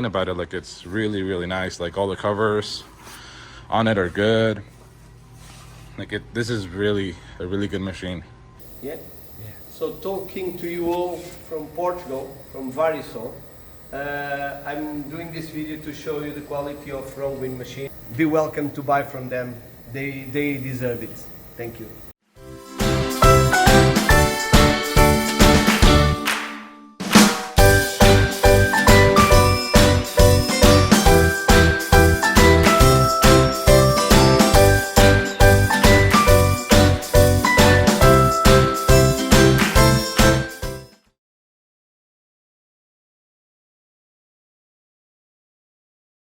complain about it. Like, it's really, really nice. Like, all the covers on it are good. Like, this is really a really good machine. Yeah. So talking to you all from Portugal, from Varisol, I'm doing this video to show you the quality of RONGWIN machine. Be welcome to buy from them. They deserve it. Thank you.